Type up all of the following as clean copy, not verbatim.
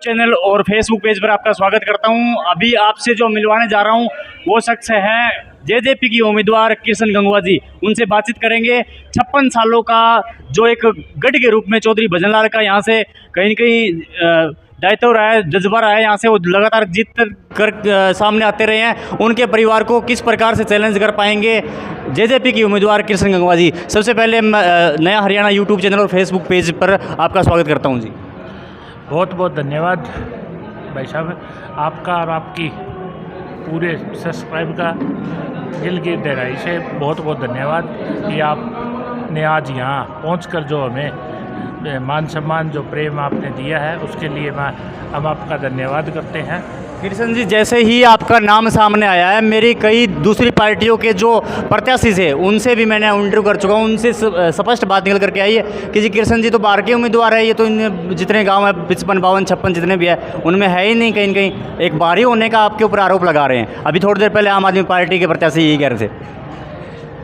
Channel और Facebook page पर आपका स्वागत करता हूं। अभी आपसे जो मिलवाने जा रहा हूं वो शख्स है जेजेपी की उम्मीदवार कृष्ण गंगवा जी। उनसे बातचीत करेंगे। 56 सालों का जो एक गढ़ के रूप में चौधरी भजनलाल का यहाँ से कहीं न कहीं दायित्व रहा है, जज्बा रहा है, यहाँ से वो लगातार जीत कर सामने आते रहे हैं। उनके परिवार को किस प्रकार से चैलेंज कर पाएंगे जेजेपी की उम्मीदवार कृष्ण गंगवा जी। सबसे पहले नया हरियाणा यूट्यूब चैनल और फेसबुक पेज पर आपका स्वागत करता हूँ जी। बहुत बहुत धन्यवाद भाई साहब, आपका और आपकी पूरे सब्सक्राइब का दिल की गहराई से बहुत बहुत धन्यवाद कि आपने आज यहाँ पहुँचकर जो हमें मान सम्मान जो प्रेम आपने दिया है उसके लिए हम आपका धन्यवाद करते हैं। कृष्ण जी, जैसे ही आपका नाम सामने आया है, मेरी कई दूसरी पार्टियों के जो प्रत्याशी थे उनसे भी मैंने इंटरव्यू कर चुका हूँ। उनसे स्पष्ट बात निकल करके आई है कि जी कृष्ण जी तो बाहर के उम्मीदवार है, ये तो इन जितने गांव है 55, 52, 56 जितने भी है उनमें है ही नहीं। कहीं न कहीं एक बाहरी होने का आपके ऊपर आरोप लगा रहे हैं। अभी थोड़ी देर पहले आम आदमी पार्टी के प्रत्याशी यही कह रहे थे।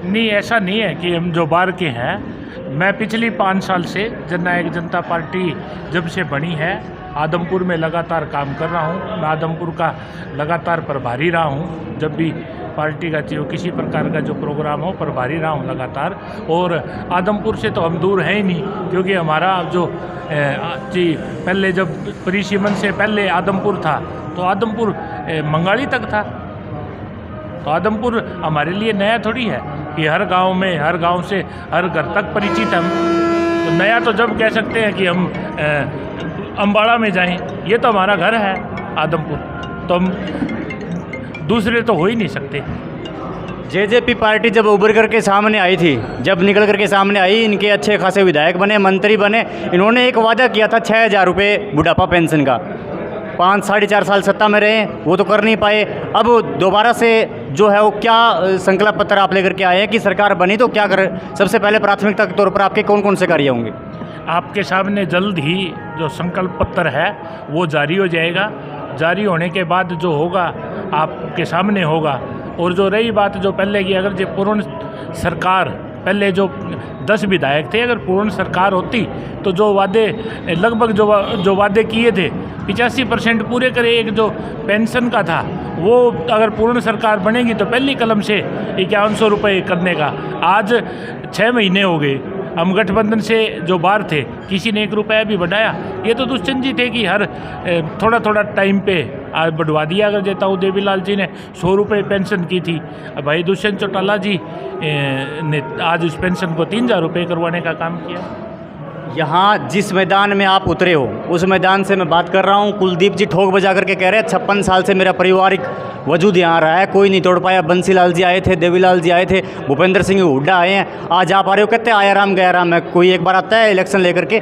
नहीं, ऐसा नहीं है कि हम जो बाहर के हैं। मैं पिछली 5 साल से जननायक जनता पार्टी जब से बनी है आदमपुर में लगातार काम कर रहा हूँ। मैं आदमपुर का लगातार प्रभारी रहा हूँ। जब भी पार्टी का जो किसी प्रकार का जो प्रोग्राम हो प्रभारी रहा हूँ लगातार। और आदमपुर से तो हम दूर हैं ही नहीं, क्योंकि हमारा जो जी पहले जब परिसीमन से पहले आदमपुर था तो आदमपुर मंगाली तक था। तो आदमपुर हमारे लिए नया थोड़ी है कि हर गांव में, हर गांव से हर घर तक परिचित हम। तो नया तो जब कह सकते हैं कि हम अम्बाड़ा में जाएं, ये तो हमारा घर है आदमपुर, तो हम दूसरे तो हो ही नहीं सकते। जेजेपी पार्टी जब उभर करके सामने आई थी, जब निकल करके सामने आई, इनके अच्छे खासे विधायक बने, मंत्री बने। इन्होंने एक वादा किया था 6,000 रुपये बुढ़ापा पेंशन का। 5 साढ़े 4 साल सत्ता में रहे, वो तो कर नहीं पाए। अब दोबारा से जो है वो क्या संकल्प पत्र आप लेकर के आए हैं कि सरकार बनी तो क्या करें? सबसे पहले प्राथमिकता के तौर पर आपके कौन कौन से कार्य होंगे? आपके सामने जल्द ही जो संकल्प पत्र है वो जारी हो जाएगा। जारी होने के बाद जो होगा आपके सामने होगा। और जो रही बात जो पहले की, अगर जो पूर्ण सरकार, पहले जो 10 विधायक थे, अगर पूर्ण सरकार होती तो जो वादे लगभग जो वादे किए थे 85% पूरे करे। एक जो पेंशन का था वो अगर पूर्ण सरकार बनेगी तो पहली कलम से 5100 रुपये करने का। आज 6 महीने हो गए, हम गठबंधन से जो बाहर थे किसी ने 1 रुपया भी बढ़ाया। ये तो दुष्यंत जी थे कि हर थोड़ा थोड़ा टाइम पे आज बढ़वा दिया। अगर देताऊ देवीलाल जी ने 100 रुपये पेंशन की थी, भाई दुष्यंत चौटाला जी ने आज उस पेंशन को 3,000 रुपये करवाने का काम किया। यहाँ जिस मैदान में आप उतरे हो उस मैदान से मैं बात कर रहा हूँ। कुलदीप जी ठोक बजा करके कह रहे हैं 56 साल से मेरा पारिवारिक वजूद यहाँ रहा है, कोई नहीं तोड़ पाया। बंसीलाल जी आए थे, देवीलाल जी आए थे, भूपेंद्र सिंह हुड्डा आए हैं। आज आप आ रहे हो, कहते हैं आया राम गया राम। मैं कोई एक बार आता है इलेक्शन लेकर के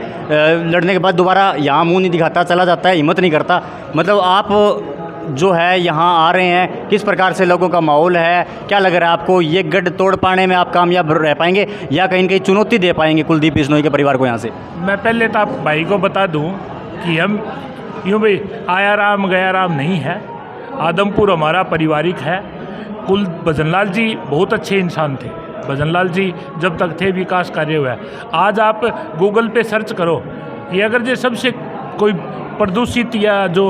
लड़ने के बाद दोबारा यहाँ मुँह नहीं दिखाता, चला जाता है, हिम्मत नहीं करता। मतलब आप जो है यहाँ आ रहे हैं, किस प्रकार से लोगों का माहौल है, क्या लग रहा है आपको? ये गढ़ तोड़ पाने में आप कामयाब रह पाएंगे या कहीं न कहीं चुनौती दे पाएंगे कुलदीप बिश्नोई के परिवार को यहाँ से? मैं पहले तो आप भाई को बता दूं कि हम यूँ भी आया राम गया राम नहीं है। आदमपुर हमारा पारिवारिक है। भजनलाल जी बहुत अच्छे इंसान थे। भजनलाल जी जब तक थे विकास कार्य हुआ है। आज आप गूगल पे सर्च करो कि अगर जो सबसे कोई प्रदूषित या जो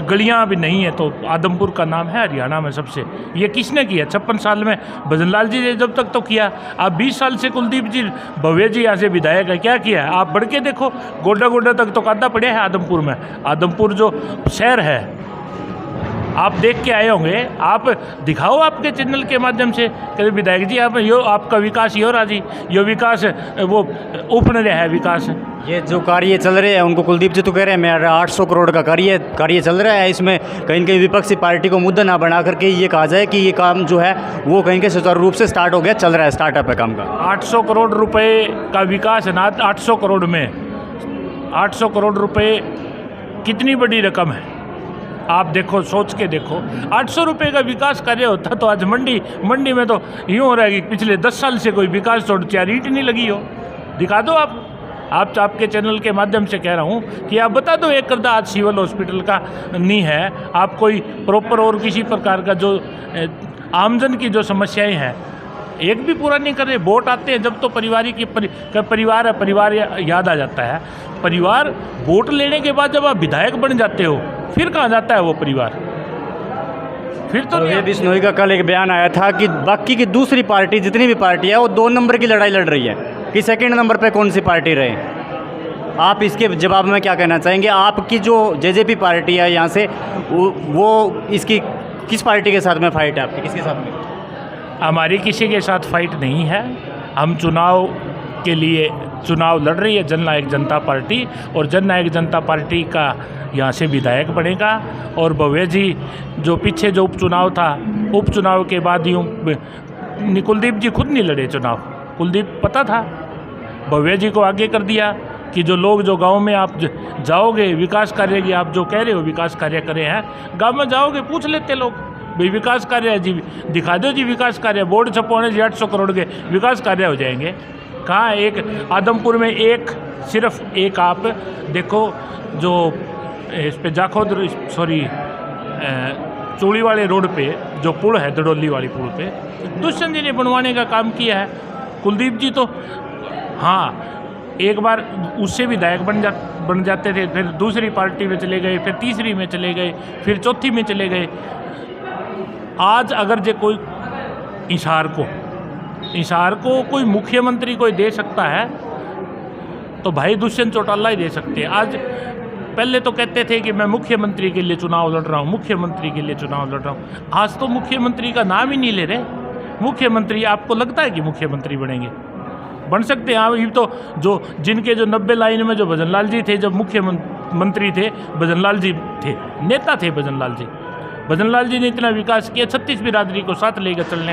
गलियां भी नहीं है तो आदमपुर का नाम है हरियाणा में सबसे। ये किसने किया? 56 साल में भजनलाल जी ने जब तक तो किया। आप 20 साल से कुलदीप जी भव्य जी यहाँ से विधायक है, क्या किया है? आप बढ़ के देखो, गोड्डा गोड्डा तक तो कादा पड़े है आदमपुर में। आदमपुर जो शहर है आप देख के आए होंगे, आप दिखाओ आपके चैनल के माध्यम से कि विधायक जी आप यो आपका विकास यो राजी, यो विकास वो उपन रहा है विकास। ये जो कार्य चल रहे हैं उनको कुलदीप जी तो कह रहे हैं मेरा 800 करोड़ का कार्य चल रहा है। इसमें कहीं न कहीं विपक्षी पार्टी को मुद्दा ना बना करके ये कहा जाए कि ये काम जो है वो कहीं के सुचारू रूप से स्टार्ट हो गया, चल रहा है, स्टार्टअप है काम का। 800 करोड़ रुपए का विकास है ना। 800 करोड़ में 800 करोड़ रुपए कितनी बड़ी रकम है? आप देखो, सोच के देखो। 800 रुपये का विकास कार्य होता तो आज मंडी में तो यूँ हो रहा है कि पिछले 10 साल से कोई विकास छोड़ 4 ईंट नहीं लगी हो। दिखा दो आप आपके चैनल के माध्यम से कह रहा हूँ कि आप बता दो एक करदा आज सिविल हॉस्पिटल का नहीं है। आप कोई प्रॉपर और किसी प्रकार का जो आमजन की जो समस्याएं हैं एक भी पूरा नहीं कर रहे। वोट आते हैं जब तो परिवार है, परिवार याद आ जाता है। परिवार वोट लेने के बाद जब आप विधायक बन जाते हो फिर कहाँ जाता है वो परिवार, फिर तो ये बिश्नोई का कल एक बयान आया था कि बाकी की दूसरी पार्टी जितनी भी पार्टी है वो 2 नंबर की लड़ाई लड़ रही है कि सेकंड नंबर पे कौन सी पार्टी रहे। आप इसके जवाब में क्या कहना चाहेंगे? आपकी जो जेजेपी पार्टी है यहाँ से वो इसकी किस पार्टी के साथ में फाइट है आपकी, किसके साथ में? हमारी किसी के साथ फाइट नहीं है। हम चुनाव के लिए चुनाव लड़ रही है जननायक जनता पार्टी, और जननायक जनता पार्टी का यहाँ से विधायक बनेगा। और भव्य जी जो पीछे जो उपचुनाव था, उपचुनाव के बाद यूँ कुलदीप जी खुद नहीं लड़े चुनाव। कुलदीप पता था, भव्य जी को आगे कर दिया कि जो लोग जो गांव में आप जाओगे विकास कार्य की, आप जो कह रहे हो विकास कार्य करे हैं, गांव में जाओगे पूछ लेते लोग भाई विकास कार्य है जी, दिखा दो जी विकास कार्य, बोर्ड छपवाने जी 800 करोड़ के विकास कार्य हो जाएंगे। कहाँ एक आदमपुर में सिर्फ एक आप देखो जो इस पे जाखोद चूड़ी वाले रोड पे जो पुल है, दड़ोली वाली पुल पे दुष्यंत जी ने बनवाने का काम किया है। कुलदीप जी तो हाँ एक बार उससे विधायक बन जाते थे, फिर दूसरी पार्टी में चले गए, फिर तीसरी में चले गए, फिर चौथी में चले गए। आज अगर जो कोई इशार को कोई मुख्यमंत्री कोई दे सकता है तो भाई दुष्यंत चौटाला ही दे सकते हैं। आज पहले तो कहते थे कि मैं मुख्यमंत्री के लिए चुनाव लड़ रहा हूँ, मुख्यमंत्री के लिए चुनाव लड़ रहा हूँ। आज तो मुख्यमंत्री का नाम ही नहीं ले रहे। मुख्यमंत्री आपको लगता है कि मुख्यमंत्री बनेंगे? बन सकते हैं। अभी तो जो जिनके जो 90 लाइन में जो भजनलाल जी थे, जब मुख्यमंत्री थे भजनलाल जी थे, नेता थे भजनलाल जी। भजनलाल जी ने इतना विकास किया, 36 बिरादरी को साथ लेकर चलने